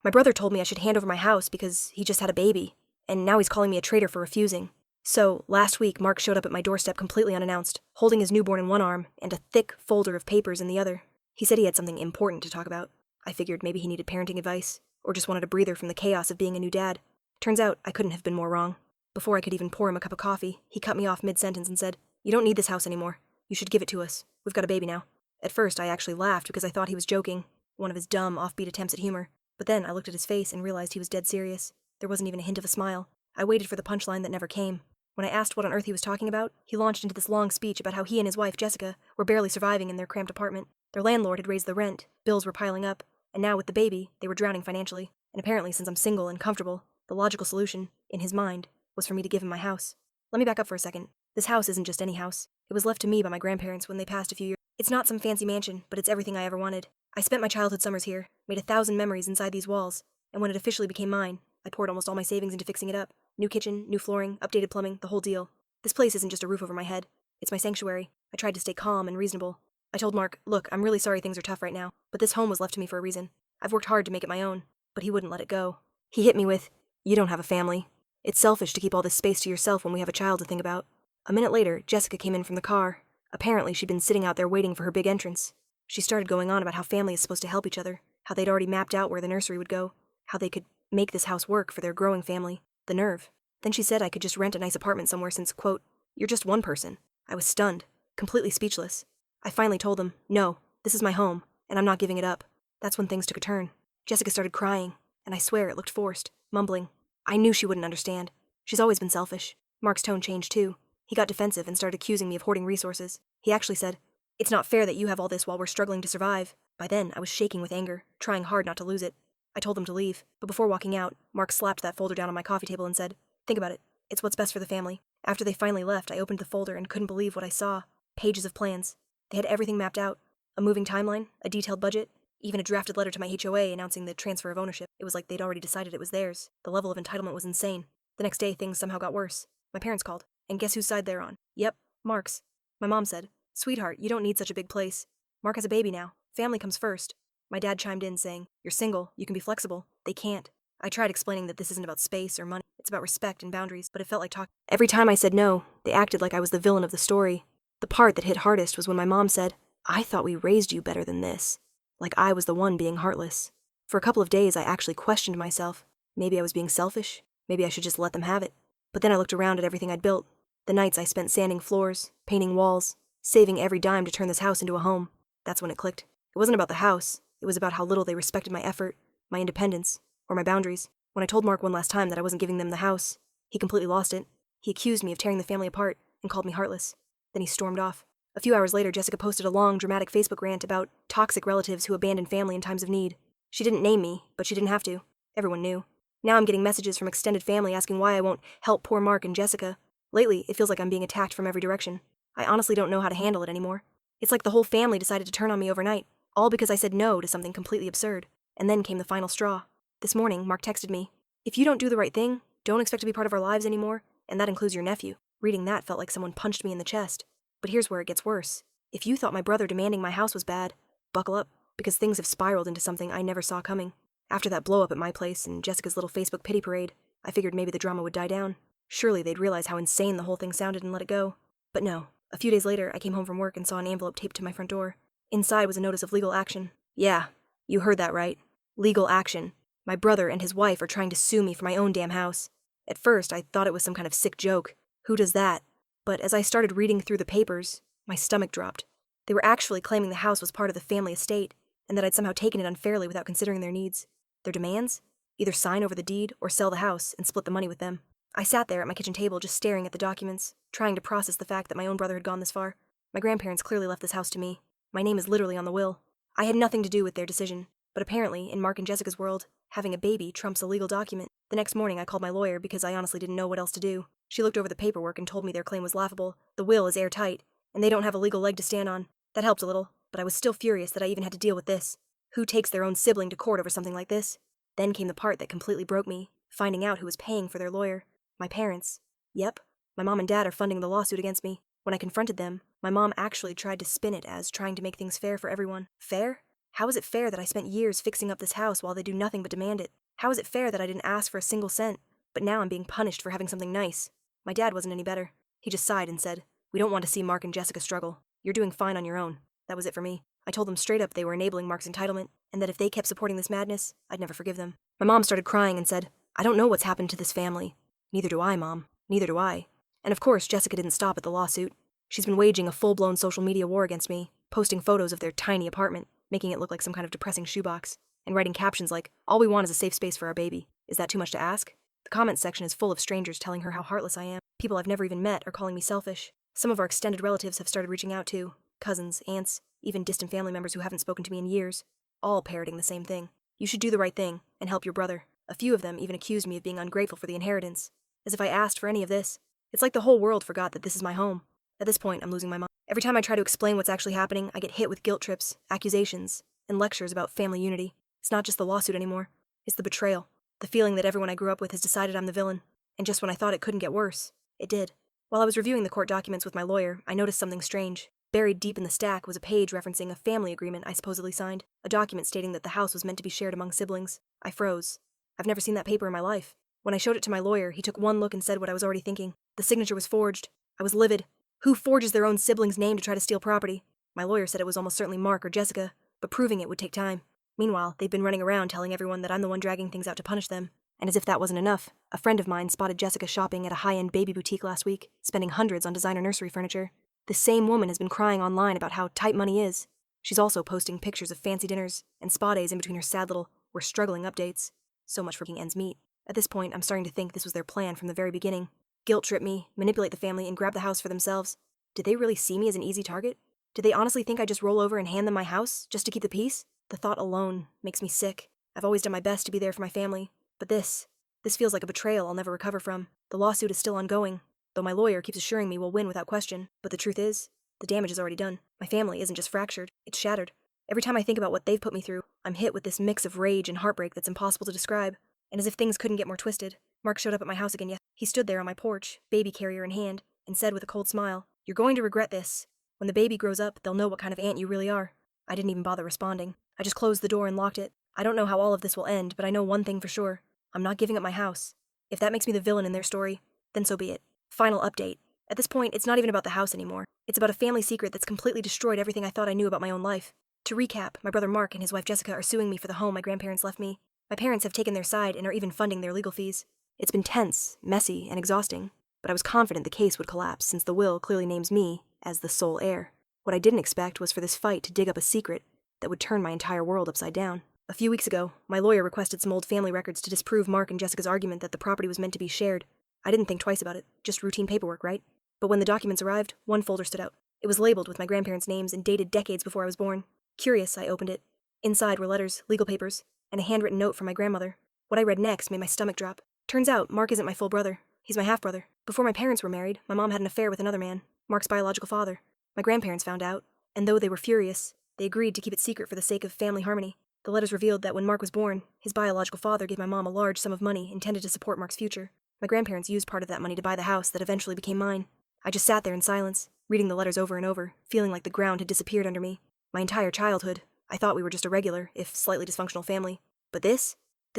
My brother told me I should hand over my house because he just had a baby, and now he's calling me a traitor for refusing. So, last week, Mark showed up at my doorstep completely unannounced, holding his newborn in one arm and a thick folder of papers in the other. He said he had something important to talk about. I figured maybe he needed parenting advice, or just wanted a breather from the chaos of being a new dad. Turns out, I couldn't have been more wrong. Before I could even pour him a cup of coffee, he cut me off mid-sentence and said, "You don't need this house anymore. You should give it to us. We've got a baby now." At first, I actually laughed because I thought he was joking, one of his dumb, offbeat attempts at humor. But then I looked at his face and realized he was dead serious. There wasn't even a hint of a smile. I waited for the punchline that never came. When I asked what on earth he was talking about, he launched into this long speech about how he and his wife, Jessica, were barely surviving in their cramped apartment. Their landlord had raised the rent, bills were piling up, and now with the baby, they were drowning financially. And apparently, since I'm single and comfortable, the logical solution, in his mind, was for me to give him my house. Let me back up for a second. This house isn't just any house. It was left to me by my grandparents when they passed a few years. It's not some fancy mansion, but it's everything I ever wanted. I spent my childhood summers here, made 1,000 memories inside these walls, and when it officially became mine, I poured almost all my savings into fixing it up. New kitchen, new flooring, updated plumbing, the whole deal. This place isn't just a roof over my head. It's my sanctuary. I tried to stay calm and reasonable. I told Mark, "Look, I'm really sorry things are tough right now, but this home was left to me for a reason. I've worked hard to make it my own." But he wouldn't let it go. He hit me with, "You don't have a family. It's selfish to keep all this space to yourself when we have a child to think about." A minute later, Jessica came in from the car. Apparently, she'd been sitting out there waiting for her big entrance. She started going on about how family is supposed to help each other, how they'd already mapped out where the nursery would go, how they could make this house work for their growing family. The nerve. Then she said I could just rent a nice apartment somewhere since, quote, "You're just one person." I was stunned, completely speechless. I finally told them, "No, this is my home, and I'm not giving it up." That's when things took a turn. Jessica started crying, and I swear it looked forced, mumbling. I knew she wouldn't understand. She's always been selfish. Mark's tone changed too. He got defensive and started accusing me of hoarding resources. He actually said, "It's not fair that you have all this while we're struggling to survive." By then, I was shaking with anger, trying hard not to lose it. I told them to leave, but before walking out, Mark slapped that folder down on my coffee table and said, "Think about it. It's what's best for the family." After they finally left, I opened the folder and couldn't believe what I saw. Pages of plans. They had everything mapped out. A moving timeline, a detailed budget, even a drafted letter to my HOA announcing the transfer of ownership. It was like they'd already decided it was theirs. The level of entitlement was insane. The next day, things somehow got worse. My parents called, and guess whose side they're on? Yep, Mark's. My mom said, "Sweetheart, you don't need such a big place. Mark has a baby now. Family comes first." My dad chimed in saying, "You're single, you can be flexible." They can't. I tried explaining that this isn't about space or money. It's about respect and boundaries, but it felt like talk. Every time I said no, they acted like I was the villain of the story. The part that hit hardest was when my mom said, "I thought we raised you better than this." Like I was the one being heartless. For a couple of days, I actually questioned myself. Maybe I was being selfish. Maybe I should just let them have it. But then I looked around at everything I'd built. The nights I spent sanding floors, painting walls, saving every dime to turn this house into a home. That's when it clicked. It wasn't about the house. It was about how little they respected my effort, my independence, or my boundaries. When I told Mark one last time that I wasn't giving them the house, he completely lost it. He accused me of tearing the family apart and called me heartless. Then he stormed off. A few hours later, Jessica posted a long, dramatic Facebook rant about toxic relatives who abandon family in times of need. She didn't name me, but she didn't have to. Everyone knew. Now I'm getting messages from extended family asking why I won't help poor Mark and Jessica. Lately, it feels like I'm being attacked from every direction. I honestly don't know how to handle it anymore. It's like the whole family decided to turn on me overnight, all because I said no to something completely absurd. And then came the final straw. This morning, Mark texted me, "If you don't do the right thing, don't expect to be part of our lives anymore, and that includes your nephew." Reading that felt like someone punched me in the chest. But here's where it gets worse. If you thought my brother demanding my house was bad, buckle up, because things have spiraled into something I never saw coming. After that blow-up at my place and Jessica's little Facebook pity parade, I figured maybe the drama would die down. Surely they'd realize how insane the whole thing sounded and let it go. But no. A few days later, I came home from work and saw an envelope taped to my front door. Inside was a notice of legal action. Yeah, you heard that right. Legal action. My brother and his wife are trying to sue me for my own damn house. At first, I thought it was some kind of sick joke. Who does that? But as I started reading through the papers, my stomach dropped. They were actually claiming the house was part of the family estate, and that I'd somehow taken it unfairly without considering their needs. Their demands? Either sign over the deed or sell the house and split the money with them. I sat there at my kitchen table just staring at the documents, trying to process the fact that my own brother had gone this far. My grandparents clearly left this house to me. My name is literally on the will. I had nothing to do with their decision, but apparently, in Mark and Jessica's world, having a baby trumps a legal document. The next morning I called my lawyer because I honestly didn't know what else to do. She looked over the paperwork and told me their claim was laughable. The will is airtight, and they don't have a legal leg to stand on. That helped a little, but I was still furious that I even had to deal with this. Who takes their own sibling to court over something like this? Then came the part that completely broke me, finding out who was paying for their lawyer. My parents. Yep, my mom and dad are funding the lawsuit against me. When I confronted them, my mom actually tried to spin it as trying to make things fair for everyone. Fair? How is it fair that I spent years fixing up this house while they do nothing but demand it? How is it fair that I didn't ask for a single cent, but now I'm being punished for having something nice? My dad wasn't any better. He just sighed and said, "We don't want to see Mark and Jessica struggle. You're doing fine on your own." That was it for me. I told them straight up they were enabling Mark's entitlement, and that if they kept supporting this madness, I'd never forgive them. My mom started crying and said, "I don't know what's happened to this family." "Neither do I, Mom. Neither do I." And of course, Jessica didn't stop at the lawsuit. She's been waging a full-blown social media war against me, posting photos of their tiny apartment, making it look like some kind of depressing shoebox, and writing captions like, "All we want is a safe space for our baby. Is that too much to ask?" The comments section is full of strangers telling her how heartless I am. People I've never even met are calling me selfish. Some of our extended relatives have started reaching out too. Cousins, aunts, even distant family members who haven't spoken to me in years. All parroting the same thing. "You should do the right thing and help your brother." A few of them even accused me of being ungrateful for the inheritance. As if I asked for any of this. It's like the whole world forgot that this is my home. At this point, I'm losing my mind. Every time I try to explain what's actually happening, I get hit with guilt trips, accusations, and lectures about family unity. It's not just the lawsuit anymore. It's the betrayal. The feeling that everyone I grew up with has decided I'm the villain. And just when I thought it couldn't get worse, it did. While I was reviewing the court documents with my lawyer, I noticed something strange. Buried deep in the stack was a page referencing a family agreement I supposedly signed, a document stating that the house was meant to be shared among siblings. I froze. I've never seen that paper in my life. When I showed it to my lawyer, he took one look and said what I was already thinking. The signature was forged. I was livid. Who forges their own sibling's name to try to steal property? My lawyer said it was almost certainly Mark or Jessica, but proving it would take time. Meanwhile, they'd been running around telling everyone that I'm the one dragging things out to punish them. And as if that wasn't enough, a friend of mine spotted Jessica shopping at a high-end baby boutique last week, spending hundreds on designer nursery furniture. This same woman has been crying online about how tight money is. She's also posting pictures of fancy dinners and spa days in between her sad little "we're struggling" updates. So much for making ends meet. At this point, I'm starting to think this was their plan from the very beginning. Guilt trip me, manipulate the family, and grab the house for themselves. Did they really see me as an easy target? Did they honestly think I'd just roll over and hand them my house, just to keep the peace? The thought alone makes me sick. I've always done my best to be there for my family. But this feels like a betrayal I'll never recover from. The lawsuit is still ongoing, though my lawyer keeps assuring me we'll win without question. But the truth is, the damage is already done. My family isn't just fractured, it's shattered. Every time I think about what they've put me through, I'm hit with this mix of rage and heartbreak that's impossible to describe. And as if things couldn't get more twisted, Mark showed up at my house again yesterday. He stood there on my porch, baby carrier in hand, and said with a cold smile, "You're going to regret this. When the baby grows up, they'll know what kind of aunt you really are." I didn't even bother responding. I just closed the door and locked it. I don't know how all of this will end, but I know one thing for sure. I'm not giving up my house. If that makes me the villain in their story, then so be it. Final update. At this point, it's not even about the house anymore. It's about a family secret that's completely destroyed everything I thought I knew about my own life. To recap, my brother Mark and his wife Jessica are suing me for the home my grandparents left me. My parents have taken their side and are even funding their legal fees. It's been tense, messy, and exhausting, but I was confident the case would collapse since the will clearly names me as the sole heir. What I didn't expect was for this fight to dig up a secret that would turn my entire world upside down. A few weeks ago, my lawyer requested some old family records to disprove Mark and Jessica's argument that the property was meant to be shared. I didn't think twice about it, just routine paperwork, right? But when the documents arrived, one folder stood out. It was labeled with my grandparents' names and dated decades before I was born. Curious, I opened it. Inside were letters, legal papers, and a handwritten note from my grandmother. What I read next made my stomach drop. Turns out, Mark isn't my full brother. He's my half-brother. Before my parents were married, my mom had an affair with another man, Mark's biological father. My grandparents found out, and though they were furious, they agreed to keep it secret for the sake of family harmony. The letters revealed that when Mark was born, his biological father gave my mom a large sum of money intended to support Mark's future. My grandparents used part of that money to buy the house that eventually became mine. I just sat there in silence, reading the letters over and over, feeling like the ground had disappeared under me. My entire childhood, I thought we were just a regular, if slightly dysfunctional family. But this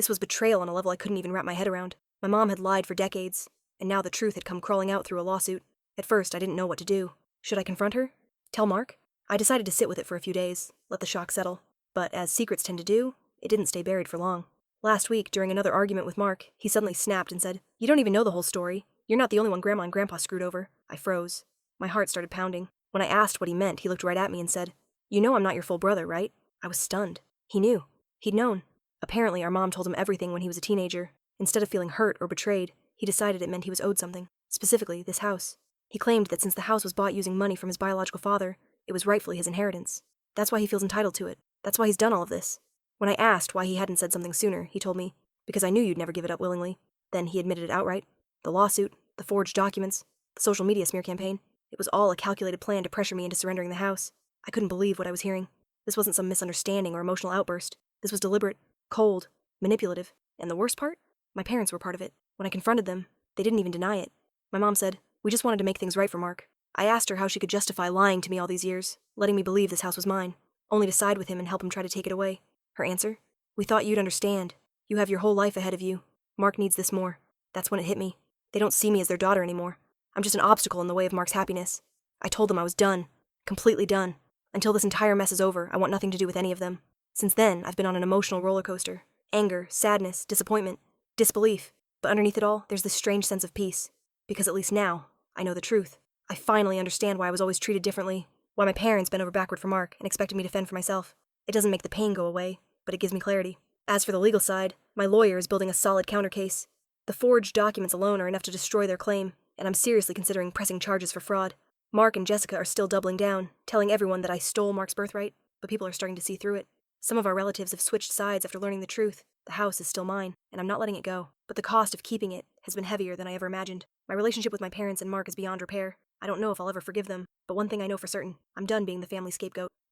was betrayal on a level I couldn't even wrap my head around. My mom had lied for decades, and now the truth had come crawling out through a lawsuit. At first, I didn't know what to do. Should I confront her? Tell Mark? I decided to sit with it for a few days, let the shock settle. But as secrets tend to do, it didn't stay buried for long. Last week, during another argument with Mark, he suddenly snapped and said, "You don't even know the whole story. You're not the only one Grandma and Grandpa screwed over." I froze. My heart started pounding. When I asked what he meant, he looked right at me and said, "You know I'm not your full brother, right?" I was stunned. He knew. He'd known. Apparently, our mom told him everything when he was a teenager. Instead of feeling hurt or betrayed, he decided it meant he was owed something. Specifically, this house. He claimed that since the house was bought using money from his biological father, it was rightfully his inheritance. That's why he feels entitled to it. That's why he's done all of this. When I asked why he hadn't said something sooner, he told me, "Because I knew you'd never give it up willingly." Then he admitted it outright. The lawsuit, the forged documents, the social media smear campaign. It was all a calculated plan to pressure me into surrendering the house. I couldn't believe what I was hearing. This wasn't some misunderstanding or emotional outburst. This was deliberate, cold, manipulative. And the worst part? My parents were part of it. When I confronted them, they didn't even deny it. My mom said, "We just wanted to make things right for Mark." I asked her how she could justify lying to me all these years, letting me believe this house was mine. only to side with him and help him try to take it away. Her answer? We thought you'd understand. You have your whole life ahead of you. Mark needs this more. That's when it hit me. They don't see me as their daughter anymore. I'm just an obstacle in the way of Mark's happiness. I told them I was done. Completely done. Until this entire mess is over, I want nothing to do with any of them. Since then, I've been on an emotional roller coaster. Anger, sadness, disappointment, disbelief. But underneath it all, there's this strange sense of peace. Because at least now, I know the truth. I finally understand why I was always treated differently. Why my parents bent over backward for Mark and expected me to fend for myself. It doesn't make the pain go away, but it gives me clarity. As for the legal side, my lawyer is building a solid counter case. The forged documents alone are enough to destroy their claim, and I'm seriously considering pressing charges for fraud. Mark and Jessica are still doubling down, telling everyone that I stole Mark's birthright, but people are starting to see through it. Some of our relatives have switched sides after learning the truth. The house is still mine, and I'm not letting it go. But the cost of keeping it has been heavier than I ever imagined. My relationship with my parents and Mark is beyond repair. I don't know if I'll ever forgive them, but one thing I know for certain, I'm done being the family scapegoat.